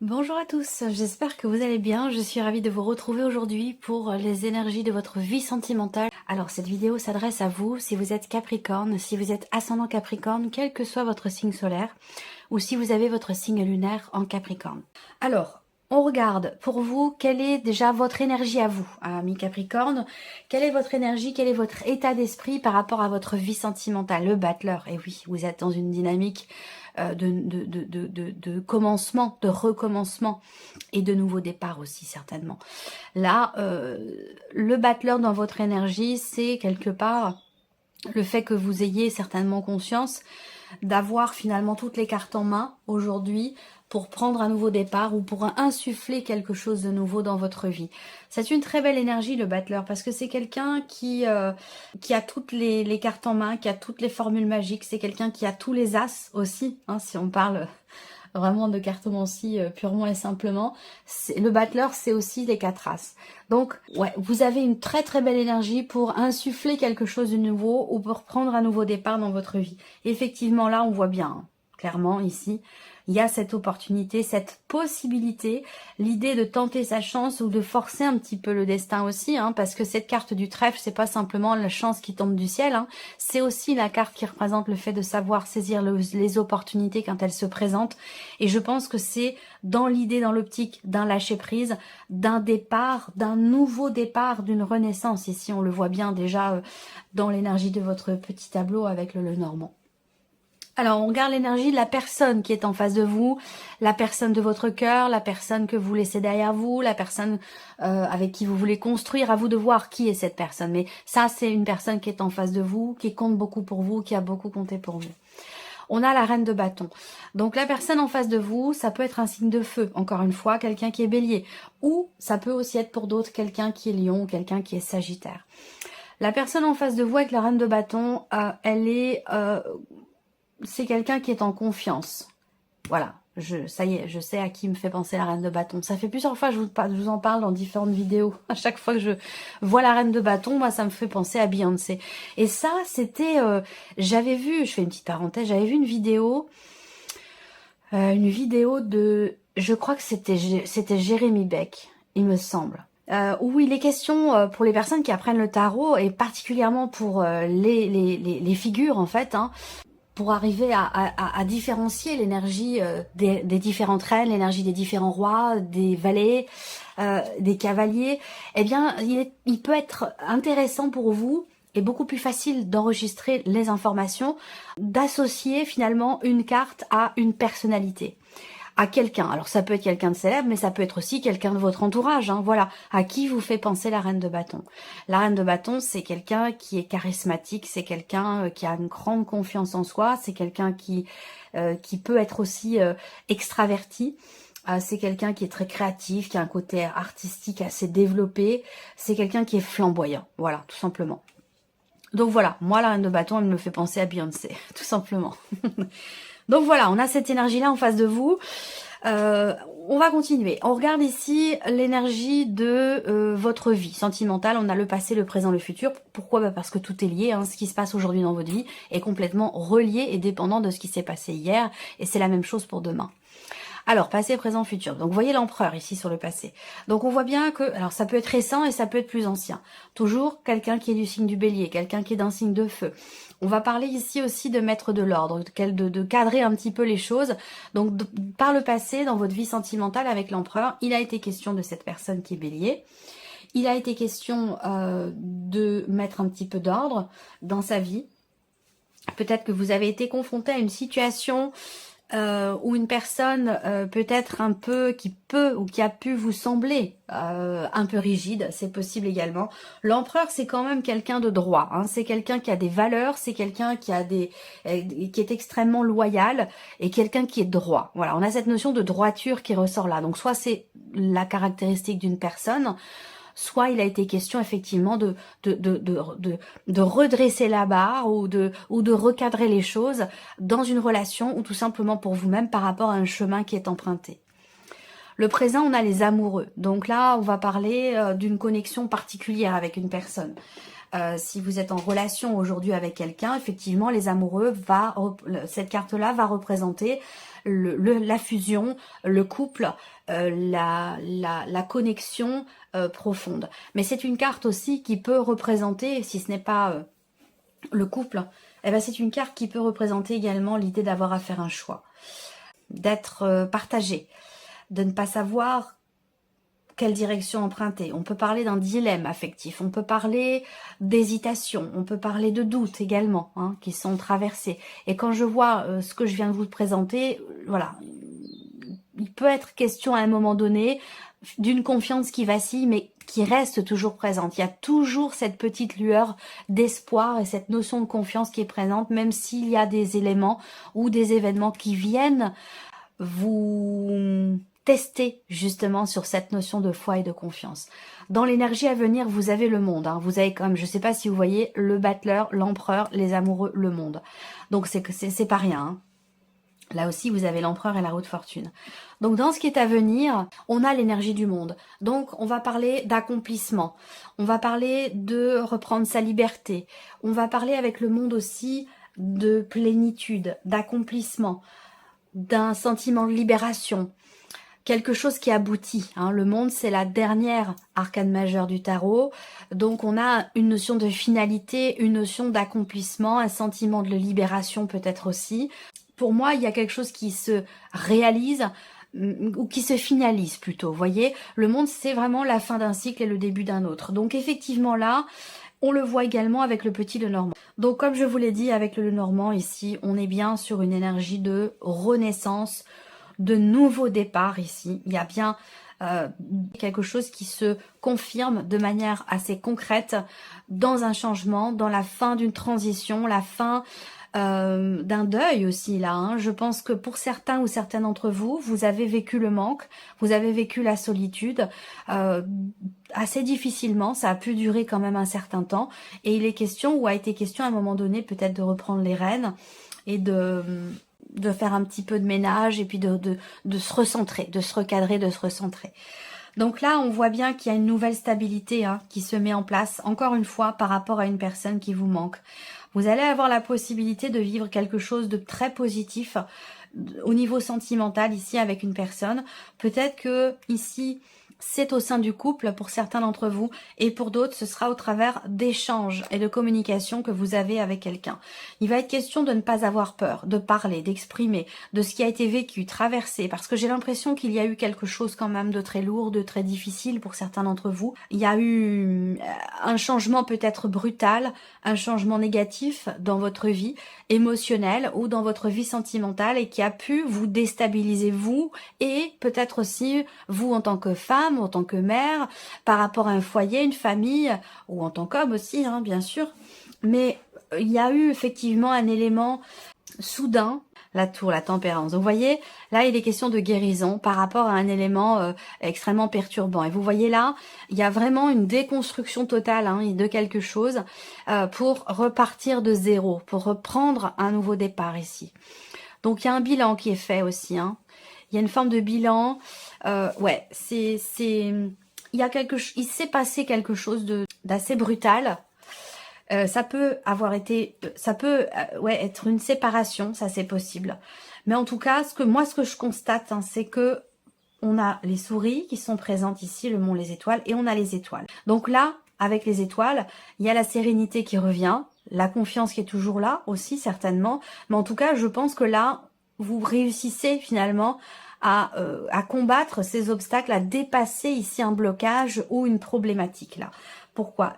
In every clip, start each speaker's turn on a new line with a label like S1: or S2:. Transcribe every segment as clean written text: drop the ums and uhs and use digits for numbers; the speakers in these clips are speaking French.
S1: Bonjour à tous, j'espère que vous allez bien. Je suis ravie de vous retrouver aujourd'hui pour les énergies de votre vie sentimentale. Alors cette vidéo s'adresse à vous si vous êtes Capricorne, si vous êtes ascendant Capricorne, quel que soit votre signe solaire, ou si vous avez votre signe lunaire en Capricorne. Alors, on regarde pour vous quelle est déjà votre énergie à vous, ami Capricorne. Quelle est votre énergie, quel est votre état d'esprit par rapport à votre vie sentimentale, le battleur. Et oui, vous êtes dans une dynamique de commencement, de recommencement et de nouveau départ aussi certainement. Là, le battleur dans votre énergie, c'est quelque part le fait que vous ayez certainement conscience d'avoir finalement toutes les cartes en main aujourd'hui pour prendre un nouveau départ ou pour insuffler quelque chose de nouveau dans votre vie. C'est une très belle énergie le battleur parce que c'est quelqu'un qui a toutes les cartes en main, qui a toutes les formules magiques, c'est quelqu'un qui a tous les as aussi, hein, si on parle vraiment de cartomancie purement et simplement. Le battleur, c'est aussi les 4 as. Donc, ouais, vous avez une très très belle énergie pour insuffler quelque chose de nouveau ou pour prendre un nouveau départ dans votre vie. Et effectivement, là, on voit bien, hein, clairement, ici, il y a cette opportunité, cette possibilité, l'idée de tenter sa chance ou de forcer un petit peu le destin aussi, hein, parce que cette carte du trèfle, c'est pas simplement la chance qui tombe du ciel, hein, c'est aussi la carte qui représente le fait de savoir saisir les opportunités quand elles se présentent. Et je pense que c'est dans l'idée, dans l'optique d'un lâcher-prise, d'un départ, d'un nouveau départ, d'une renaissance. Ici, on le voit bien déjà dans l'énergie de votre petit tableau avec le Lenormand. Alors, on regarde l'énergie de la personne qui est en face de vous, la personne de votre cœur, la personne que vous laissez derrière vous, la personne avec qui vous voulez construire. À vous de voir qui est cette personne. Mais ça, c'est une personne qui est en face de vous, qui compte beaucoup pour vous, qui a beaucoup compté pour vous. On a la reine de bâton. Donc, la personne en face de vous, ça peut être un signe de feu. Encore une fois, quelqu'un qui est bélier. Ou ça peut aussi être pour d'autres quelqu'un qui est lion ou quelqu'un qui est sagittaire. La personne en face de vous avec la reine de bâton, elle est... c'est quelqu'un qui est en confiance. Voilà, ça y est, je sais à qui me fait penser la reine de bâton. Ça fait plusieurs fois que je vous en parle dans différentes vidéos. À chaque fois que je vois la reine de bâton, moi, ça me fait penser à Beyoncé. Et ça, c'était... j'avais vu, je fais une petite parenthèse, j'avais vu une vidéo de... Je crois que c'était Jérémy Beck, il me semble. Où il est question pour les personnes qui apprennent le tarot et particulièrement pour les figures en fait, hein, pour arriver à différencier l'énergie des différentes reines, l'énergie des différents rois, des valets, des cavaliers, eh bien, il peut être intéressant pour vous et beaucoup plus facile d'enregistrer les informations, d'associer finalement une carte à une personnalité, à quelqu'un. Alors ça peut être quelqu'un de célèbre, mais ça peut être aussi quelqu'un de votre entourage, hein, voilà, à qui vous fait penser la reine de bâton. La reine de bâton, c'est quelqu'un qui est charismatique, c'est quelqu'un qui a une grande confiance en soi, c'est quelqu'un qui peut être aussi extraverti. C'est quelqu'un qui est très créatif, qui a un côté artistique assez développé, c'est quelqu'un qui est flamboyant, voilà, tout simplement. Donc voilà, moi la reine de bâton, elle me fait penser à Beyoncé, tout simplement. Donc voilà, on a cette énergie-là en face de vous. On va continuer. On regarde ici l'énergie de votre vie sentimentale. On a le passé, le présent, le futur. Pourquoi? Parce que tout est lié. Hein. Ce qui se passe aujourd'hui dans votre vie est complètement relié et dépendant de ce qui s'est passé hier. Et c'est la même chose pour demain. Alors, passé, présent, futur. Donc, vous voyez l'empereur ici sur le passé. Donc, on voit bien que, alors ça peut être récent et ça peut être plus ancien. Toujours quelqu'un qui est du signe du bélier, quelqu'un qui est d'un signe de feu. On va parler ici aussi de mettre de l'ordre, de cadrer un petit peu les choses. Donc, par le passé, dans votre vie sentimentale avec l'empereur, il a été question de cette personne qui est bélier. Il a été question de mettre un petit peu d'ordre dans sa vie. Peut-être que vous avez été confronté à une situation ou une personne peut-être un peu qui peut ou qui a pu vous sembler un peu rigide, c'est possible également. L'empereur, c'est quand même quelqu'un de droit, hein. C'est quelqu'un qui a des valeurs, c'est quelqu'un qui a qui est extrêmement loyal et quelqu'un qui est droit. Voilà, on a cette notion de droiture qui ressort là. Donc soit c'est la caractéristique d'une personne, soit il a été question effectivement de redresser la barre ou de recadrer les choses dans une relation ou tout simplement pour vous-même par rapport à un chemin qui est emprunté. Le présent, on a les amoureux. Donc là, on va parler d'une connexion particulière avec une personne. Si vous êtes en relation aujourd'hui avec quelqu'un, effectivement, les amoureux, cette carte-là va représenter la fusion, le couple, la connexion profonde. Mais c'est une carte aussi qui peut représenter, si ce n'est pas le couple, eh ben c'est une carte qui peut représenter également l'idée d'avoir à faire un choix, d'être partagé, de ne pas savoir quelle direction emprunter. On peut parler d'un dilemme affectif, on peut parler d'hésitation, on peut parler de doutes également, hein, qui sont traversés. Et quand je vois ce que je viens de vous présenter, voilà, il peut être question à un moment donné d'une confiance qui vacille, mais qui reste toujours présente. Il y a toujours cette petite lueur d'espoir et cette notion de confiance qui est présente, même s'il y a des éléments ou des événements qui viennent vous tester justement sur cette notion de foi et de confiance. Dans l'énergie à venir, vous avez le monde. Hein. Vous avez quand même, je ne sais pas si vous voyez, le battleur, l'empereur, les amoureux, le monde. Donc c'est pas rien. Hein. Là aussi, vous avez l'empereur et la roue de fortune. Donc, dans ce qui est à venir, on a l'énergie du monde. Donc, on va parler d'accomplissement. On va parler de reprendre sa liberté. On va parler avec le monde aussi de plénitude, d'accomplissement, d'un sentiment de libération. Quelque chose qui aboutit. Hein. Le monde, c'est la dernière arcane majeure du tarot. Donc, on a une notion de finalité, une notion d'accomplissement, un sentiment de libération peut-être aussi. Pour moi, il y a quelque chose qui se réalise ou qui se finalise plutôt. Vous voyez, le monde, c'est vraiment la fin d'un cycle et le début d'un autre. Donc effectivement là, on le voit également avec le petit Lenormand. Donc comme je vous l'ai dit, avec le Lenormand ici, on est bien sur une énergie de renaissance, de nouveau départ ici. Il y a bien quelque chose qui se confirme de manière assez concrète dans un changement, dans la fin d'une transition, la fin d'un deuil aussi là. Hein. Je pense que pour certains ou certaines d'entre vous, vous avez vécu le manque, vous avez vécu la solitude assez difficilement, ça a pu durer quand même un certain temps et il est question ou a été question à un moment donné peut-être de reprendre les rênes et de faire un petit peu de ménage et puis de se recentrer, de se recadrer, de se recentrer. Donc là, on voit bien qu'il y a une nouvelle stabilité hein, qui se met en place, encore une fois, par rapport à une personne qui vous manque. Vous allez avoir la possibilité de vivre quelque chose de très positif au niveau sentimental ici avec une personne. Peut-être que ici, c'est au sein du couple pour certains d'entre vous et pour d'autres, ce sera au travers d'échanges et de communication que vous avez avec quelqu'un. Il va être question de ne pas avoir peur, de parler, d'exprimer de ce qui a été vécu, traversé, parce que j'ai l'impression qu'il y a eu quelque chose quand même de très lourd, de très difficile pour certains d'entre vous. Il y a eu un changement peut-être brutal, un changement négatif dans votre vie émotionnelle ou dans votre vie sentimentale et qui a pu vous déstabiliser vous et peut-être aussi vous en tant que femme, en tant que mère, par rapport à un foyer, une famille, ou en tant qu'homme aussi, hein, bien sûr. Mais il y a eu effectivement un élément soudain, la tour, la tempérance. Donc, vous voyez, là, il est question de guérison par rapport à un élément extrêmement perturbant. Et vous voyez là, il y a vraiment une déconstruction totale hein, de quelque chose pour repartir de zéro, pour reprendre un nouveau départ ici. Donc, il y a un bilan qui est fait aussi. Hein. Il y a une forme de bilan. Ouais, il y a il s'est passé quelque chose d'assez brutal. Ça peut avoir été, ça peut ouais, être une séparation, ça c'est possible. Mais en tout cas, ce que je constate, hein, c'est que on a les souris qui sont présentes ici, le mont, les étoiles, et on a les étoiles. Donc là, avec les étoiles, il y a la sérénité qui revient, la confiance qui est toujours là aussi certainement. Mais en tout cas, je pense que là, vous réussissez finalement à combattre ces obstacles, à dépasser ici un blocage ou une problématique là. Pourquoi?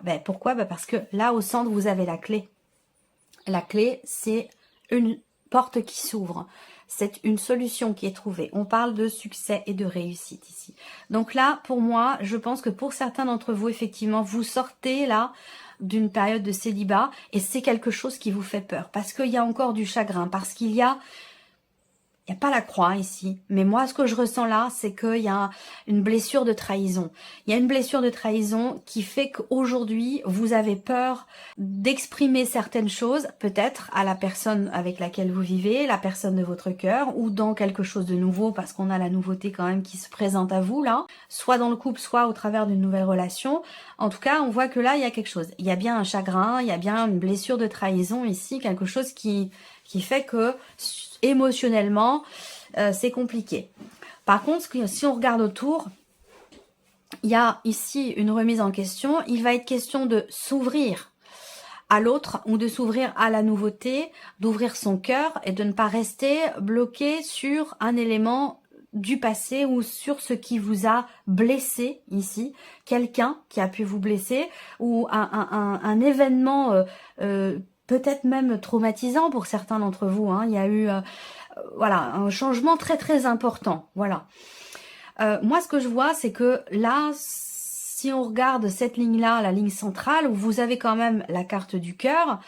S1: Parce que là, au centre, vous avez la clé. La clé, c'est une porte qui s'ouvre. C'est une solution qui est trouvée. On parle de succès et de réussite ici. Donc là, pour moi, je pense que pour certains d'entre vous, effectivement, vous sortez là d'une période de célibat et c'est quelque chose qui vous fait peur. Parce qu'il y a encore du chagrin, parce qu'il y a Il n'y a pas la croix ici, mais moi ce que je ressens là, c'est qu'il y a une blessure de trahison. Il y a une blessure de trahison qui fait qu'aujourd'hui, vous avez peur d'exprimer certaines choses, peut-être à la personne avec laquelle vous vivez, la personne de votre cœur, ou dans quelque chose de nouveau, parce qu'on a la nouveauté quand même qui se présente à vous là, soit dans le couple, soit au travers d'une nouvelle relation. En tout cas, on voit que là, il y a quelque chose. Il y a bien un chagrin, il y a bien une blessure de trahison ici, quelque chose qui fait que émotionnellement, c'est compliqué. Par contre, si on regarde autour, il y a ici une remise en question. Il va être question de s'ouvrir à l'autre ou de s'ouvrir à la nouveauté, d'ouvrir son cœur et de ne pas rester bloqué sur un élément du passé ou sur ce qui vous a blessé ici, quelqu'un qui a pu vous blesser ou un événement peut-être même traumatisant pour certains d'entre vous. Hein. Il y a eu voilà, un changement très très important. Voilà. Moi, ce que je vois, c'est que là, si on regarde cette ligne-là, la ligne centrale, où vous avez quand même la carte du cœur,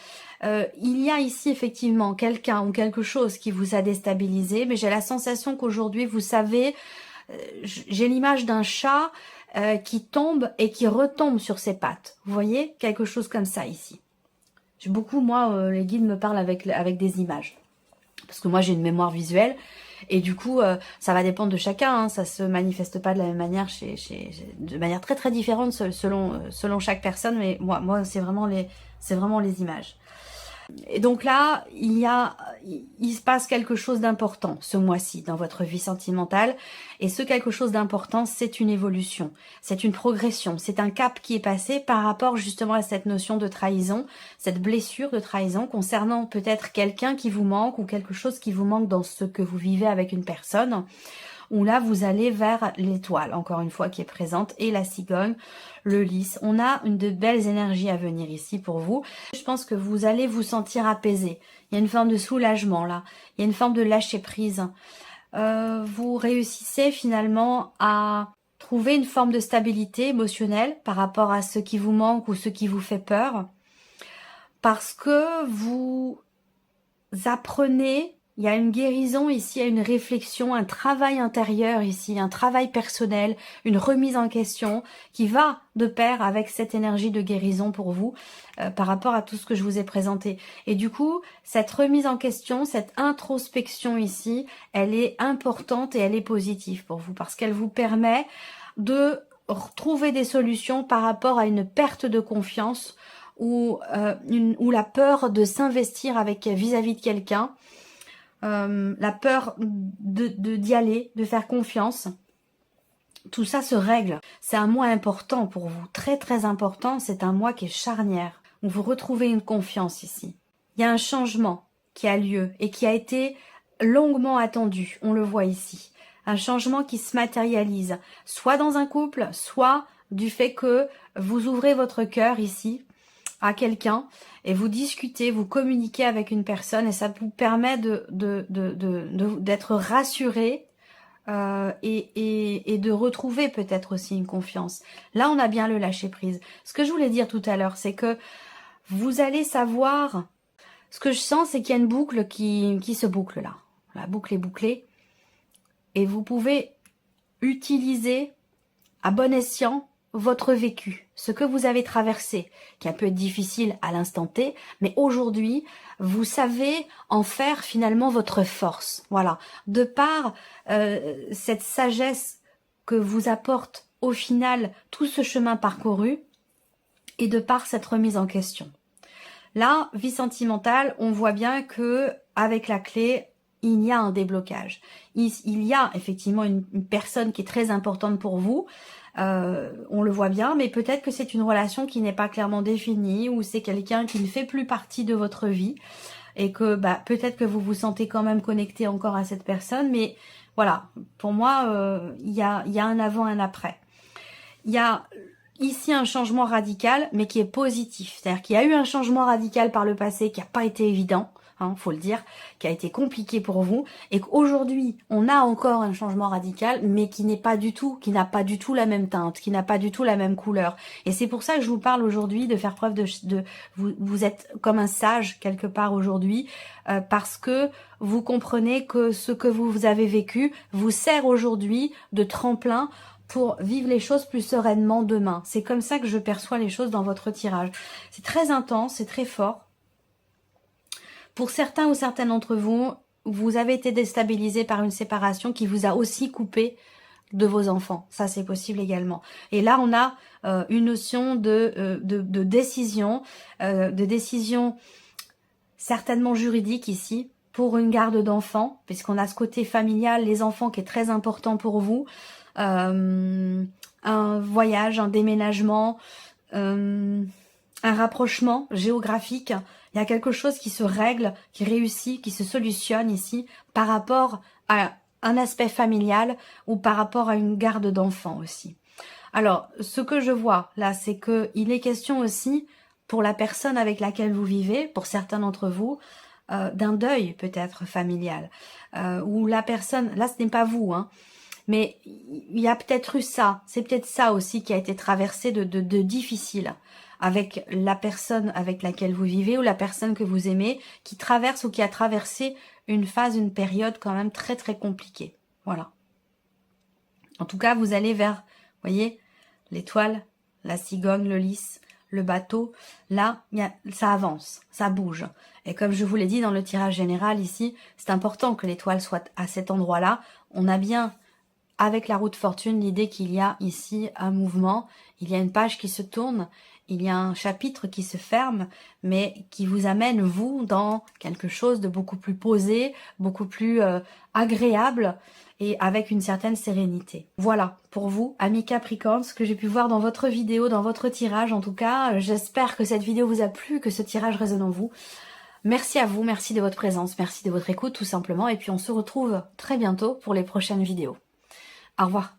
S1: il y a ici effectivement quelqu'un ou quelque chose qui vous a déstabilisé, mais j'ai la sensation qu'aujourd'hui, vous savez, j'ai l'image d'un chat qui tombe et qui retombe sur ses pattes. Vous voyez, quelque chose comme ça ici. J'ai beaucoup, moi, les guides me parlent avec des images. Parce que moi, j'ai une mémoire visuelle. Et du coup, ça va dépendre de chacun. Hein, ça se manifeste pas de la même manière, de manière très très différente selon chaque personne. Mais moi, c'est vraiment les images. Et donc là, il se passe quelque chose d'important ce mois-ci dans votre vie sentimentale. Et ce quelque chose d'important, c'est une évolution, c'est une progression, c'est un cap qui est passé par rapport justement à cette notion de trahison, cette blessure de trahison concernant peut-être quelqu'un qui vous manque ou quelque chose qui vous manque dans ce que vous vivez avec une personne. Où là, vous allez vers l'étoile, encore une fois, qui est présente, et la cigogne, le lys. On a de belles énergies à venir ici pour vous. Je pense que vous allez vous sentir apaisé. Il y a une forme de soulagement, là. Il y a une forme de lâcher-prise. Vous réussissez finalement à trouver une forme de stabilité émotionnelle par rapport à ce qui vous manque ou ce qui vous fait peur. Parce que vous apprenez... Il y a une guérison ici, il y a une réflexion, un travail intérieur ici, un travail personnel, une remise en question qui va de pair avec cette énergie de guérison pour vous par rapport à tout ce que je vous ai présenté. Et du coup, cette remise en question, cette introspection ici, elle est importante et elle est positive pour vous parce qu'elle vous permet de trouver des solutions par rapport à une perte de confiance ou la peur de s'investir vis-à-vis de quelqu'un. La peur d'y aller, de faire confiance, tout ça se règle. C'est un mois important pour vous, très très important, c'est un mois qui est charnière, où vous retrouvez une confiance ici. Il y a un changement qui a lieu et qui a été longuement attendu, on le voit ici. Un changement qui se matérialise, soit dans un couple, soit du fait que vous ouvrez votre cœur ici, à quelqu'un et vous discutez, vous communiquez avec une personne et ça vous permet d'être rassuré et de retrouver peut-être aussi une confiance. Là, on a bien le lâcher prise. Ce que je voulais dire tout à l'heure, c'est que vous allez savoir, ce que je sens, c'est qu'il y a une boucle qui se boucle là. La boucle est bouclée et vous pouvez utiliser à bon escient votre vécu, ce que vous avez traversé, qui a pu être difficile à l'instant T, mais aujourd'hui, vous savez en faire finalement votre force. Voilà, de par cette sagesse que vous apporte au final tout ce chemin parcouru et de par cette remise en question. Là, vie sentimentale, on voit bien que avec la clé, il y a un déblocage. Il y a effectivement une personne qui est très importante pour vous, on le voit bien, mais peut-être que c'est une relation qui n'est pas clairement définie ou c'est quelqu'un qui ne fait plus partie de votre vie et que peut-être que vous vous sentez quand même connecté encore à cette personne, mais voilà, pour moi, il y a un avant, un après. Il y a ici un changement radical, mais qui est positif. C'est-à-dire qu'il y a eu un changement radical par le passé qui n'a pas été évident, hein, faut le dire, qui a été compliqué pour vous, et qu'aujourd'hui, on a encore un changement radical, mais qui n'a pas du tout la même teinte, qui n'a pas du tout la même couleur. Et c'est pour ça que je vous parle aujourd'hui de faire preuve vous êtes comme un sage quelque part aujourd'hui, parce que vous comprenez que ce que vous avez vécu vous sert aujourd'hui de tremplin pour vivre les choses plus sereinement demain. C'est comme ça que je perçois les choses dans votre tirage. C'est très intense, c'est très fort. Pour certains ou certaines d'entre vous, vous avez été déstabilisé par une séparation qui vous a aussi coupé de vos enfants. Ça, c'est possible également. Et là, on a une notion de décision certainement juridique ici, pour une garde d'enfants, puisqu'on a ce côté familial, les enfants qui est très important pour vous. Un voyage, un déménagement, un rapprochement géographique. Il y a quelque chose qui se règle, qui réussit, qui se solutionne ici par rapport à un aspect familial ou par rapport à une garde d'enfants aussi. Alors, ce que je vois là, c'est que il est question aussi pour la personne avec laquelle vous vivez, pour certains d'entre vous, d'un deuil peut-être familial, où la personne, là ce n'est pas vous, hein, mais il y a peut-être eu ça, c'est peut-être ça aussi qui a été traversé de difficile avec la personne avec laquelle vous vivez ou la personne que vous aimez, qui traverse ou qui a traversé une phase, une période quand même très très compliquée. Voilà. En tout cas, vous allez vers, voyez, l'étoile, la cigogne, le lys, le bateau. Là, ça avance, ça bouge. Et comme je vous l'ai dit dans le tirage général ici, c'est important que l'étoile soit à cet endroit-là. On a bien, avec la roue de fortune, l'idée qu'il y a ici un mouvement, il y a une page qui se tourne, il y a un chapitre qui se ferme, mais qui vous amène, vous, dans quelque chose de beaucoup plus posé, beaucoup plus agréable et avec une certaine sérénité. Voilà, pour vous, amis Capricorne, ce que j'ai pu voir dans votre vidéo, dans votre tirage en tout cas. J'espère que cette vidéo vous a plu, que ce tirage résonne en vous. Merci à vous, merci de votre présence, merci de votre écoute tout simplement. Et puis on se retrouve très bientôt pour les prochaines vidéos. Au revoir.